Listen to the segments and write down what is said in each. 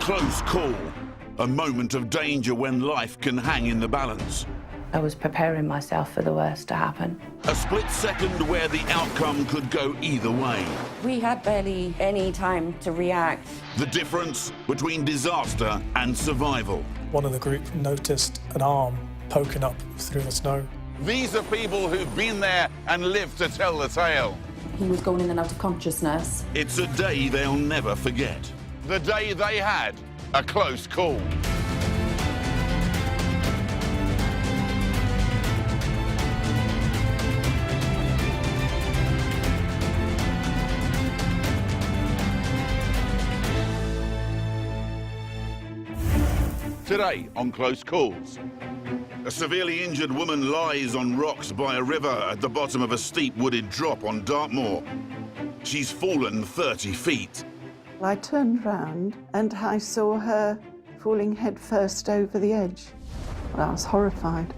Close call. A moment of danger when life can hang in the balance. I was preparing myself for the worst to happen. A split second where the outcome could go either way. We had barely any time to react. The difference between disaster and survival. One of the group noticed an arm poking up through the snow. These are people who've been there and lived to tell the tale. He was going in and out of consciousness. It's a day they'll never forget. The day they had a close call. Today on Close Calls, a severely injured woman lies on rocks by a river at the bottom of a steep wooded drop on Dartmoor. She's fallen 30 feet. I turned round and I saw her falling headfirst over the edge. Well, I was horrified.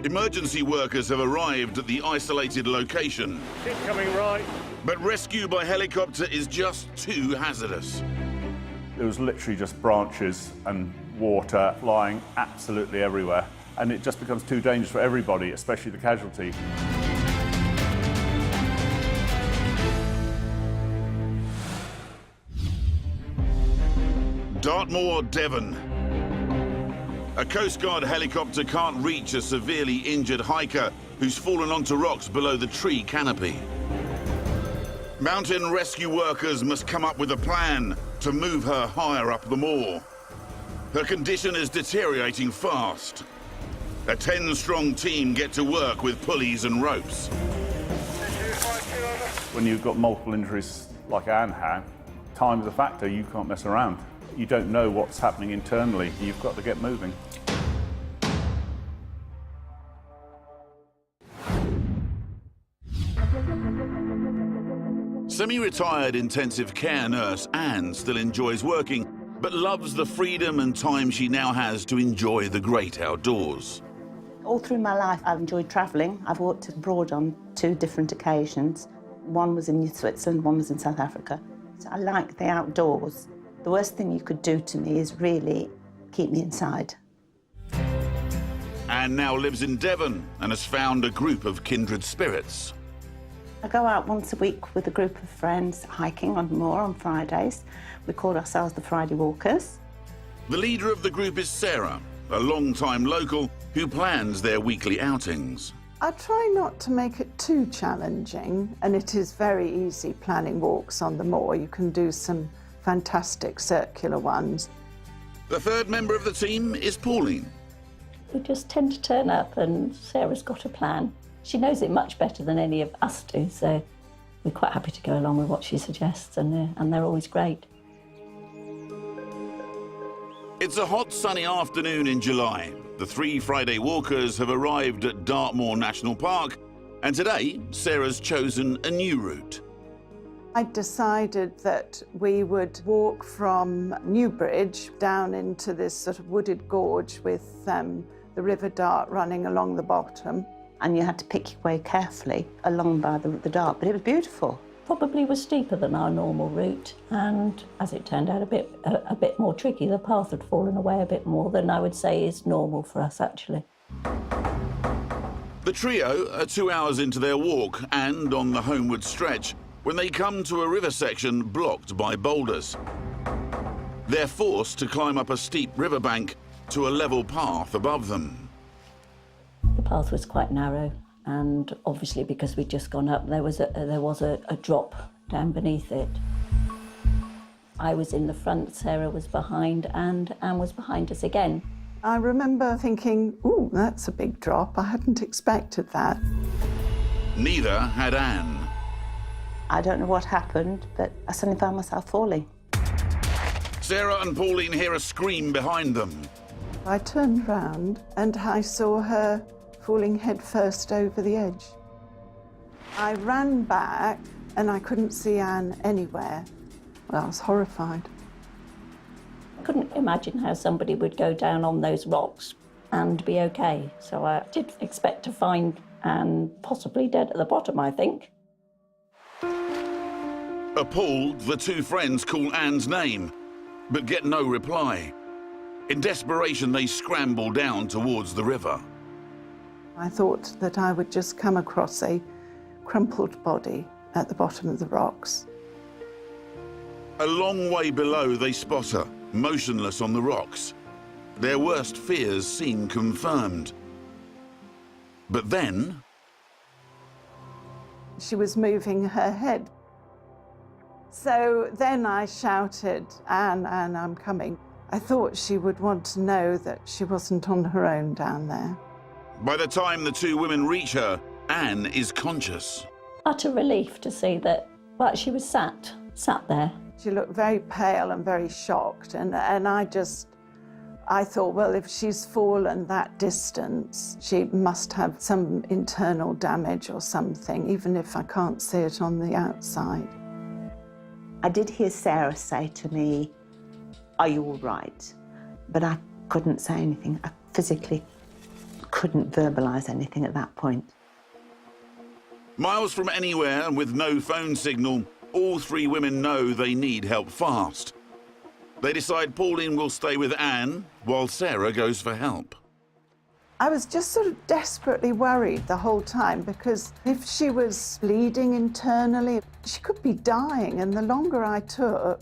Emergency workers have arrived at the isolated location. Keep coming right. But rescue by helicopter is just too hazardous. There was literally just branches and water flying absolutely everywhere, and it just becomes too dangerous for everybody, especially the casualty. Dartmoor, Devon. A Coast Guard helicopter can't reach a severely injured hiker who's fallen onto rocks below the tree canopy. Mountain rescue workers must come up with a plan to move her higher up the moor. Her condition is deteriorating fast. A 10-strong team get to work with pulleys and ropes. When you've got multiple injuries like Anne had, time is a factor. You can't mess around. You don't know what's happening internally. You've got to get moving. Semi-retired intensive care nurse Anne still enjoys working, but loves the freedom and time she now has to enjoy the great outdoors. All through my life, I've enjoyed travelling. I've worked abroad on 2 different occasions. One was in Switzerland, one was in South Africa. So I like the outdoors. The worst thing you could do to me is really keep me inside. Anne now lives in Devon and has found a group of kindred spirits. I go out once a week with a group of friends hiking on moor on Fridays. We call ourselves the Friday Walkers. The leader of the group is Sarah, a long-time local who plans their weekly outings. I try not to make it too challenging, and it is very easy planning walks on the moor. You can do some fantastic circular ones. The third member of the team is Pauline. We just tend to turn up and Sarah's got a plan. She knows it much better than any of us do, so we're quite happy to go along with what she suggests, and they're always great. It's a hot, sunny afternoon in July. The 3 Friday walkers have arrived at Dartmoor National Park, and today, Sarah's chosen a new route. I decided that we would walk from Newbridge down into this sort of wooded gorge with the River Dart running along the bottom. And you had to pick your way carefully along by the Dart, but it was beautiful. Probably was steeper than our normal route, and as it turned out, a bit more tricky. The path had fallen away a bit more than I would say is normal for us, actually. The trio are 2 hours into their walk and on the homeward stretch when they come to a river section blocked by boulders. They're forced to climb up a steep riverbank to a level path above them. The path was quite narrow, and obviously because we'd just gone up, there was a drop down beneath it. I was in the front, Sarah was behind, and Anne was behind us again. I remember thinking, ooh, that's a big drop. I hadn't expected that. Neither had Anne. I don't know what happened, but I suddenly found myself falling. Sarah and Pauline hear a scream behind them. I turned round and I saw her falling headfirst over the edge. I ran back and I couldn't see Anne anywhere. Well, I was horrified. I couldn't imagine how somebody would go down on those rocks and be okay. So I did expect to find Anne possibly dead at the bottom, I think. Appalled, the 2 friends call Anne's name. but get no reply. In desperation, they scramble down towards the river. I thought that I would just come across a crumpled body at the bottom of the rocks. A long way below, they spot her, motionless on the rocks. Their worst fears seem confirmed. But then... she was moving her head. So then I shouted, Anne, Anne, I'm coming. I thought she would want to know that she wasn't on her own down there. By the time the two women reach her, Anne is conscious. Utter relief to see that, well, she was sat there. She looked very pale and very shocked, and I thought, well, if she's fallen that distance, she must have some internal damage or something, even if I can't see it on the outside. I did hear Sarah say to me, "Are you all right?" But I couldn't say anything. I physically couldn't verbalise anything at that point. Miles from anywhere and with no phone signal, all three women know they need help fast. They decide Pauline will stay with Anne while Sarah goes for help. I was just sort of desperately worried the whole time, because if she was bleeding internally, she could be dying, and the longer I took,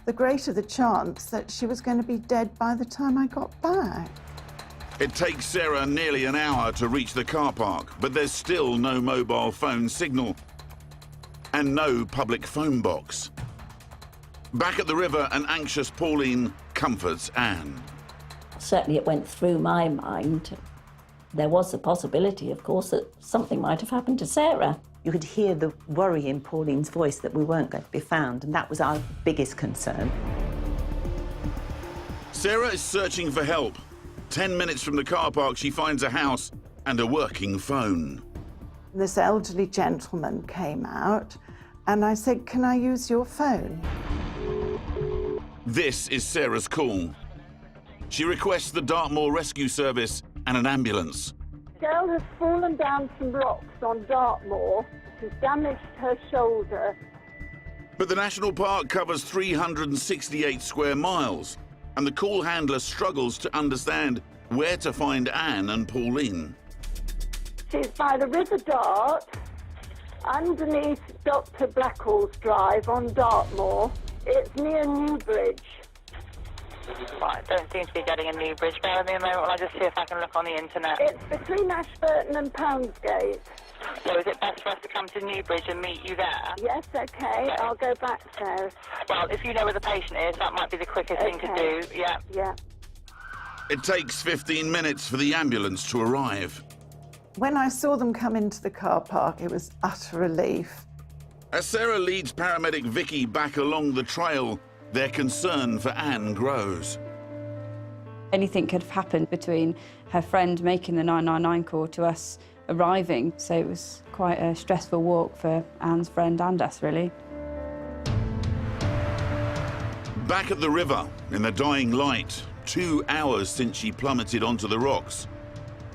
the greater the chance that she was going to be dead by the time I got back. It takes Sarah nearly an hour to reach the car park, but there's still no mobile phone signal and no public phone box. Back at the river, an anxious Pauline comforts Anne. Certainly it went through my mind. There was the possibility, of course, that something might have happened to Sarah. You could hear the worry in Pauline's voice that we weren't going to be found, and that was our biggest concern. Sarah is searching for help. 10 minutes from the car park, she finds a house and a working phone. This elderly gentleman came out, and I said, "Can I use your phone?" This is Sarah's call. She requests the Dartmoor Rescue Service and an ambulance. The girl has fallen down some rocks on Dartmoor. She's damaged her shoulder. But the national park covers 368 square miles, and the call handler struggles to understand where to find Anne and Pauline. She's by the River Dart, underneath Dr. Blackhall's Drive on Dartmoor. It's near Newbridge. Right, don't seem to be getting a Newbridge. Bear with me a moment while I just see if I can look on the internet. It's between Ashburton and Poundsgate. So is it best for us to come to Newbridge and meet you there? Yes, okay. I'll go back there. Well, if you know where the patient is, that might be the quickest thing to do. Yeah. Yeah. It takes 15 minutes for the ambulance to arrive. When I saw them come into the car park, it was utter relief. As Sarah leads paramedic Vicky back along the trail, their concern for Anne grows. Anything could have happened between her friend making the 999 call to us arriving, so it was quite a stressful walk for Anne's friend and us, really. Back at the river, in the dying light, 2 hours since she plummeted onto the rocks,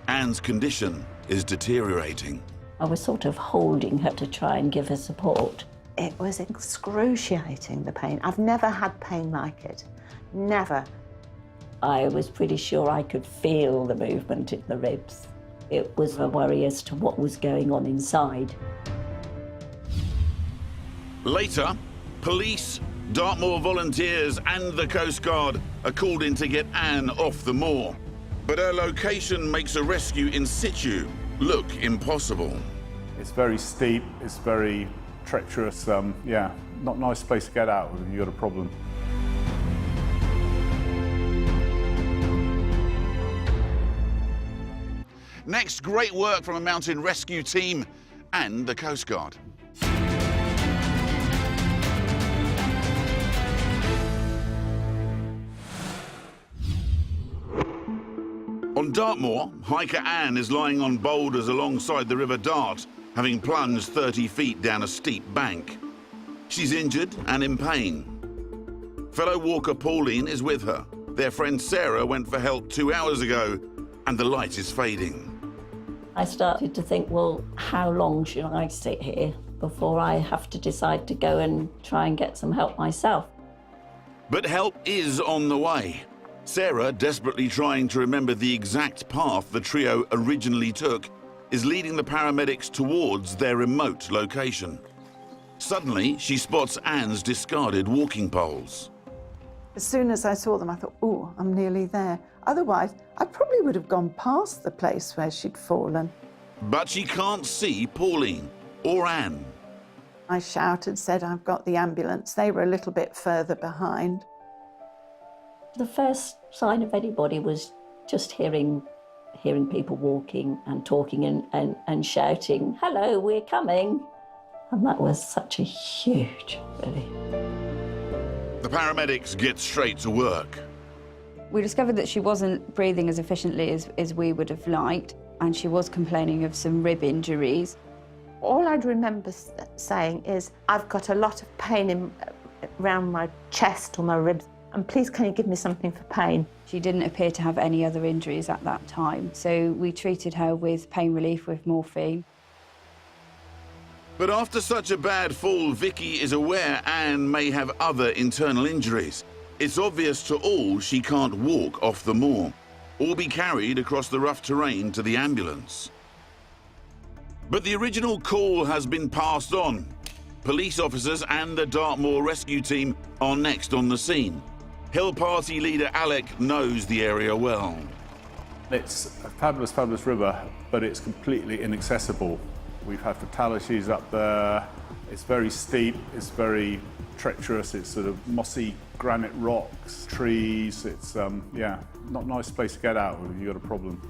Anne's condition is deteriorating. I was sort of holding her to try and give her support. It was excruciating, the pain. I've never had pain like it. Never. I was pretty sure I could feel the movement in the ribs. It was a worry as to what was going on inside. Later, police, Dartmoor volunteers and the Coast Guard are called in to get Anne off the moor. But her location makes a rescue in situ look impossible. It's very steep, it's very treacherous, yeah, not a nice place to get out of if you've got a problem. Next, great work from a mountain rescue team and the Coast Guard. On Dartmoor, hiker Anne is lying on boulders alongside the River Dart, having plunged 30 feet down a steep bank. She's injured and in pain. Fellow walker Pauline is with her. Their friend Sarah went for help 2 hours ago, and the light is fading. I started to think, well, how long should I sit here before I have to decide to go and try and get some help myself? But help is on the way. Sarah, desperately trying to remember the exact path the trio originally took, is leading the paramedics towards their remote location. Suddenly, she spots Anne's discarded walking poles. As soon as I saw them, I thought, oh, I'm nearly there. Otherwise, I probably would have gone past the place where she'd fallen. But she can't see Pauline or Anne. I shouted, said, I've got the ambulance. They were a little bit further behind. The first sign of anybody was just hearing people walking and talking and shouting, hello, we're coming. And that was such a huge relief. The paramedics get straight to work. We discovered that she wasn't breathing as efficiently as we would have liked, and she was complaining of some rib injuries. All I'd remember saying is, I've got a lot of pain around my chest or my ribs, and please can you give me something for pain? She didn't appear to have any other injuries at that time, so we treated her with pain relief with morphine. But after such a bad fall, Vicky is aware Anne may have other internal injuries. It's obvious to all she can't walk off the moor or be carried across the rough terrain to the ambulance. But the original call has been passed on. Police officers and the Dartmoor rescue team are next on the scene. Hill Party leader Alec knows the area well. It's a fabulous, fabulous river, but it's completely inaccessible. We've had fatalities up there. It's very steep, it's very treacherous, it's sort of mossy granite rocks, trees. It's, yeah, not a nice place to get out if you've got a problem.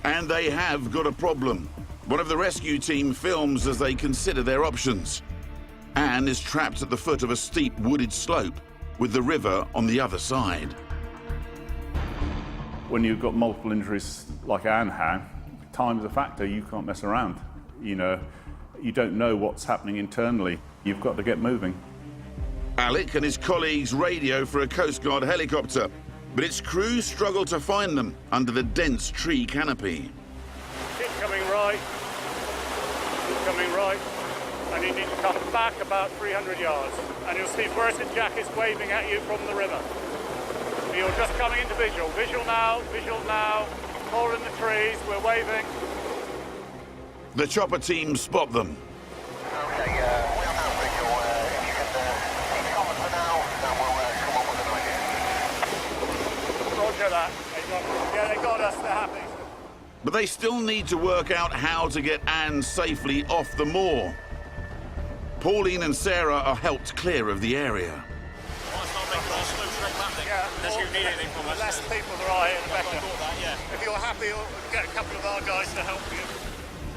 And they have got a problem. One of the rescue team films as they consider their options. Anne is trapped at the foot of a steep wooded slope with the river on the other side. When you've got multiple injuries like Anne had, time is a factor, you can't mess around. You know, you don't know what's happening internally. You've got to get moving. Alec and his colleagues radio for a Coast Guard helicopter, but its crew struggle to find them under the dense tree canopy. Keep coming right, and you need to come back about 300 yards. And you'll see Burton jackets waving at you from the river. You're just coming into visual. Visual now, hold in the trees, we're waving. The chopper team spot them. Okay, we are now visual. If you can keep common for now, then we'll come up with an idea. Roger that. They got us, they're happy. But they still need to work out how to get Anne safely off the moor. Pauline and Sarah are helped clear of the area. Unless you need anything from us. The less people there are here, the better. If you're happy, we'll get a couple of our guys to help you.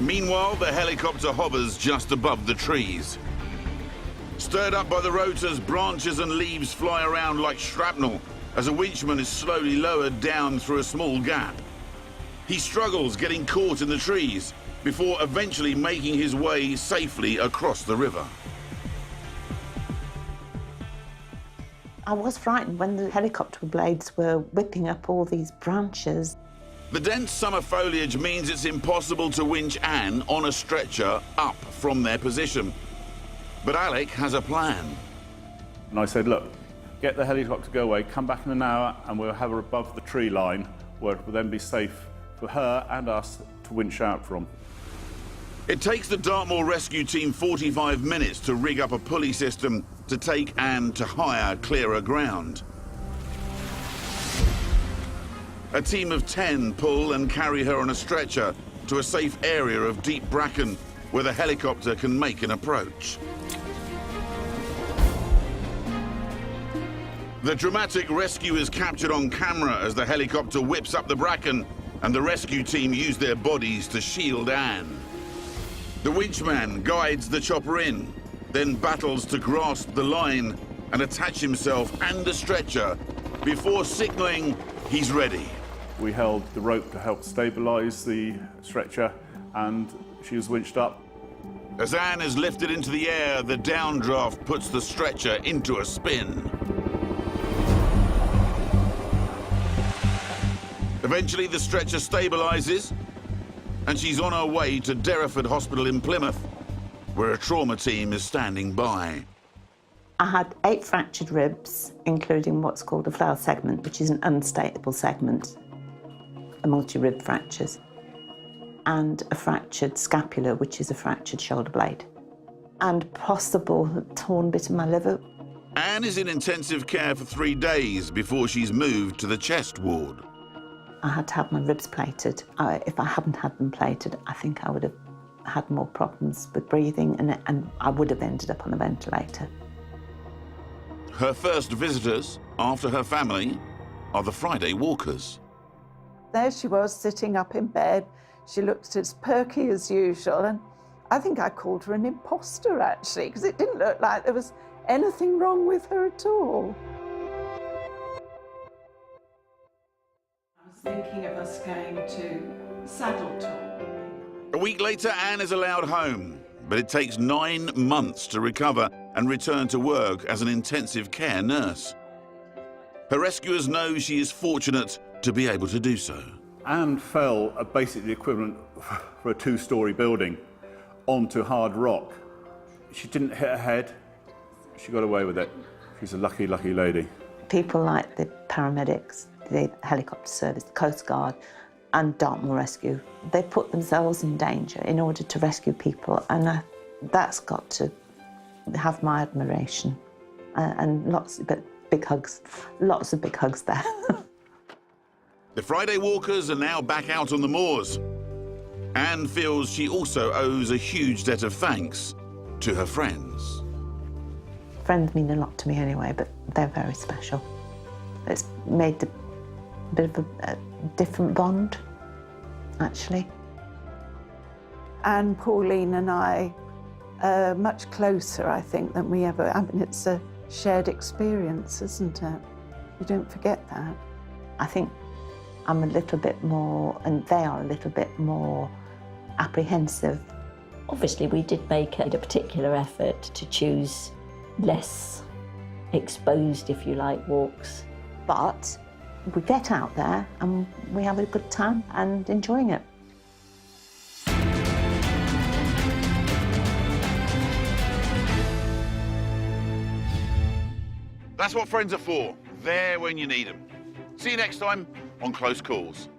Meanwhile, the helicopter hovers just above the trees. Stirred up by the rotors, branches and leaves fly around like shrapnel as a winchman is slowly lowered down through a small gap. He struggles getting caught in the trees before eventually making his way safely across the river. I was frightened when the helicopter blades were whipping up all these branches. The dense summer foliage means it's impossible to winch Anne on a stretcher up from their position. But Alec has a plan. And I said, look, get the helicopter to go away, come back in an hour, and we'll have her above the tree line, where it will then be safe for her and us to winch out from. It takes the Dartmoor rescue team 45 minutes to rig up a pulley system to take Anne to higher, clearer ground. A team of 10 pull and carry her on a stretcher to a safe area of deep bracken where the helicopter can make an approach. The dramatic rescue is captured on camera as the helicopter whips up the bracken and the rescue team use their bodies to shield Anne. The winchman guides the chopper in, then battles to grasp the line and attach himself and the stretcher before signalling he's ready. We held the rope to help stabilise the stretcher, and she was winched up. As Anne is lifted into the air, the downdraft puts the stretcher into a spin. Eventually, the stretcher stabilises, and she's on her way to Derriford Hospital in Plymouth, where a trauma team is standing by. I had 8 fractured ribs, including what's called a flail segment, which is an unstable segment, a multi-rib fractures, and a fractured scapula, which is a fractured shoulder blade, and possible torn bit of my liver. Anne is in intensive care for 3 days before she's moved to the chest ward. I had to have my ribs plated. If I hadn't had them plated, I think I would have had more problems with breathing, and I would have ended up on a ventilator. Her first visitors, after her family, are the Friday walkers. There she was, sitting up in bed. She looked as perky as usual, and I think I called her an imposter, actually, because it didn't look like there was anything wrong with her at all. I was thinking of us going to Saddleton. A week later, Anne is allowed home, but it takes 9 months to recover and return to work as an intensive care nurse. Her rescuers know she is fortunate to be able to do so. Anne fell at basically the equivalent for a 2-storey building onto hard rock. She didn't hit her head. She got away with it. She's a lucky, lucky lady. People like the paramedics, the helicopter service, the Coast Guard, and Dartmoor Rescue, they put themselves in danger in order to rescue people, and that's got to have my admiration. And lots of big hugs, lots of big hugs there. The Friday walkers are now back out on the moors. Anne feels she also owes a huge debt of thanks to her friends. Friends mean a lot to me anyway, but they're very special. It's made a bit of a different bond, actually. And Pauline and I are much closer, I think, than we ever... I mean, it's a shared experience, isn't it? You don't forget that. I think I'm a little bit more, and they are a little bit more apprehensive. Obviously, we did make a particular effort to choose less exposed, if you like, walks. But we get out there and we have a good time and enjoying it. That's what friends are for, there when you need them. See you next time on Close Calls.